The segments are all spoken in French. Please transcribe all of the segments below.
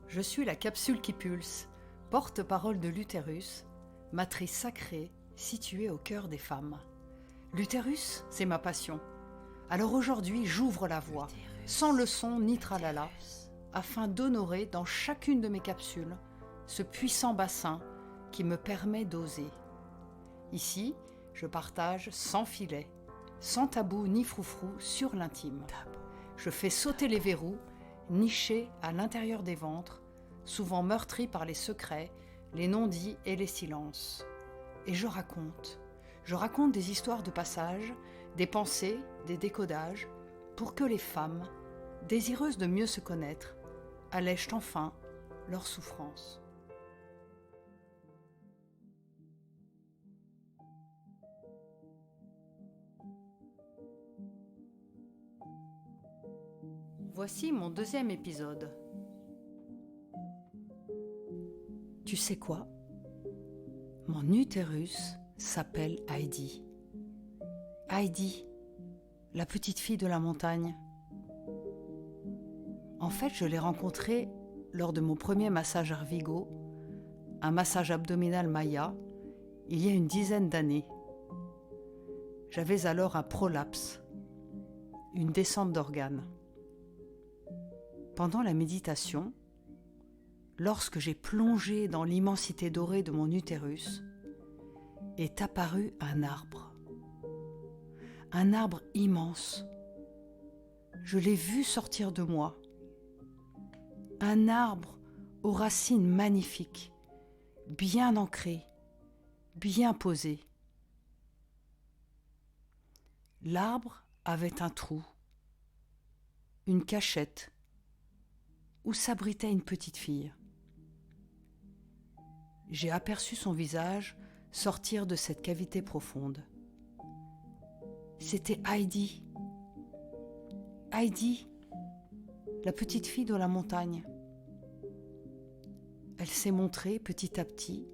Je suis la capsule qui pulse, porte-parole de l'utérus, matrice sacrée située au cœur des femmes. L'utérus, c'est ma passion. Alors aujourd'hui, j'ouvre la voie, sans leçon ni tralala, afin d'honorer dans chacune de mes capsules ce puissant bassin qui me permet d'oser. Ici, je partage sans filet, sans tabou ni froufrou sur l'intime. Je fais sauter les verrous, nichés à l'intérieur des ventres, souvent meurtris par les secrets, les non-dits et les silences. Et je raconte des histoires de passage, des pensées, des décodages, pour que les femmes, désireuses de mieux se connaître, allègent enfin leur souffrance. Voici mon deuxième épisode. Tu sais quoi ? Mon utérus s'appelle Heidi. Heidi, la petite fille de la montagne. En fait, je l'ai rencontrée lors de mon premier massage Arvigo, un massage abdominal Maya, il y a une dizaine d'années. J'avais alors un prolapse, une descente d'organes. Pendant la méditation, lorsque j'ai plongé dans l'immensité dorée de mon utérus, est apparu un arbre. Un arbre immense. Je l'ai vu sortir de moi. Un arbre aux racines magnifiques, bien ancrées, bien posées. L'arbre avait un trou, une cachette, où s'abritait une petite fille. J'ai aperçu son visage sortir de cette cavité profonde. C'était Heidi. Heidi, la petite fille de la montagne. Elle s'est montrée petit à petit,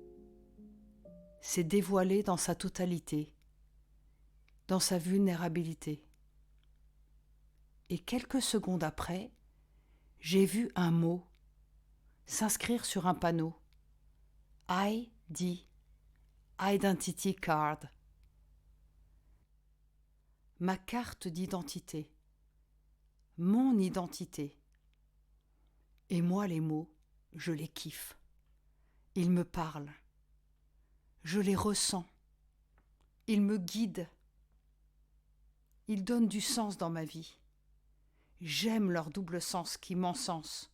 s'est dévoilée dans sa totalité, dans sa vulnérabilité. Et quelques secondes après, j'ai vu un mot s'inscrire sur un panneau. ID, Identity Card. Ma carte d'identité. Mon identité. Et moi, les mots, je les kiffe. Ils me parlent. Je les ressens. Ils me guident. Ils donnent du sens dans ma vie. J'aime leur double sens qui m'encense.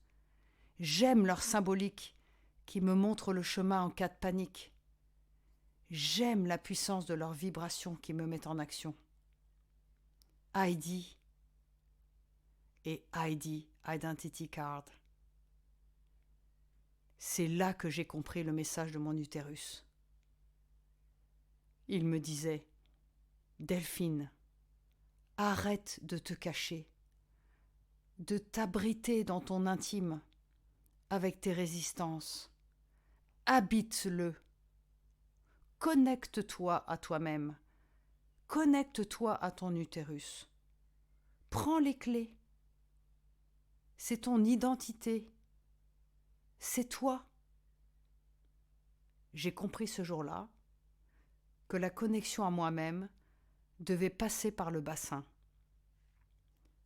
J'aime leur symbolique qui me montre le chemin en cas de panique. J'aime la puissance de leurs vibrations qui me mettent en action. Heidi et Heidi Identity Card. C'est là que j'ai compris le message de mon utérus. Il me disait « Delphine, arrête de te cacher, de t'abriter dans ton intime avec tes résistances. Habite-le. Connecte-toi à toi-même. Connecte-toi à ton utérus. Prends les clés. C'est ton identité. C'est toi. » J'ai compris ce jour-là que la connexion à moi-même devait passer par le bassin.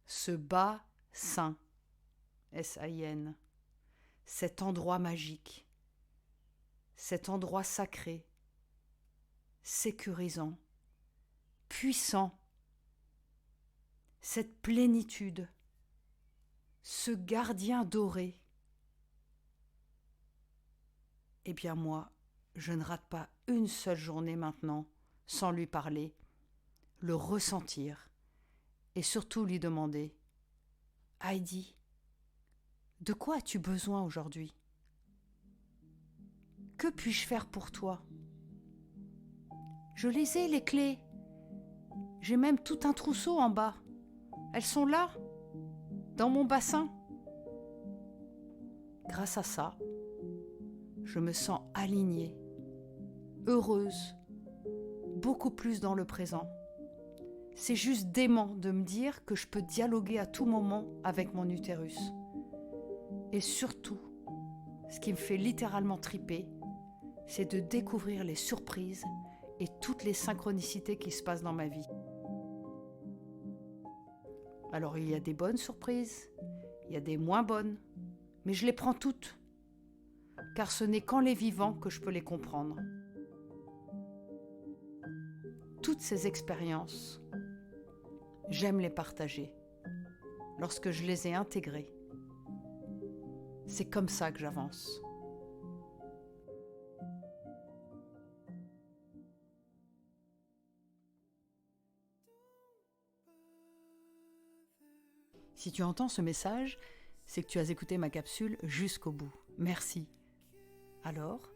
Ce bassin, S-A-I-N, cet endroit magique, cet endroit sacré, sécurisant, puissant, cette plénitude, ce gardien doré. Eh bien moi, je ne rate pas une seule journée maintenant sans lui parler, le ressentir et surtout lui demander « Heidi, de quoi as-tu besoin aujourd'hui ? Que puis-je faire pour toi ? Je les ai, les clés. J'ai même tout un trousseau en bas. Elles sont là, dans mon bassin. » Grâce à ça, je me sens alignée, heureuse, beaucoup plus dans le présent. C'est juste dément de me dire que je peux dialoguer à tout moment avec mon utérus. Et surtout, ce qui me fait littéralement triper, c'est de découvrir les surprises et toutes les synchronicités qui se passent dans ma vie. Alors il y a des bonnes surprises, il y a des moins bonnes, mais je les prends toutes, car ce n'est qu'en les vivant que je peux les comprendre. Toutes ces expériences, j'aime les partager lorsque je les ai intégrées. C'est comme ça que j'avance. Si tu entends ce message, c'est que tu as écouté ma capsule jusqu'au bout. Merci. Alors,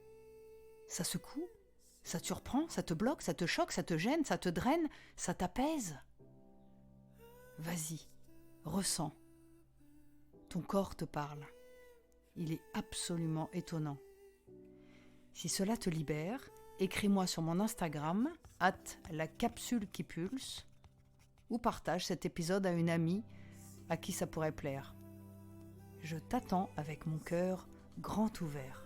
ça secoue? Ça te surprend? Ça te bloque? Ça te choque? Ça te gêne? Ça te draine? Ça t'apaise? Vas-y, ressens. Ton corps te parle. Il est absolument étonnant. Si cela te libère, écris-moi sur mon Instagram, @lacapsulequipulse, ou partage cet épisode à une amie à qui ça pourrait plaire. Je t'attends avec mon cœur grand ouvert.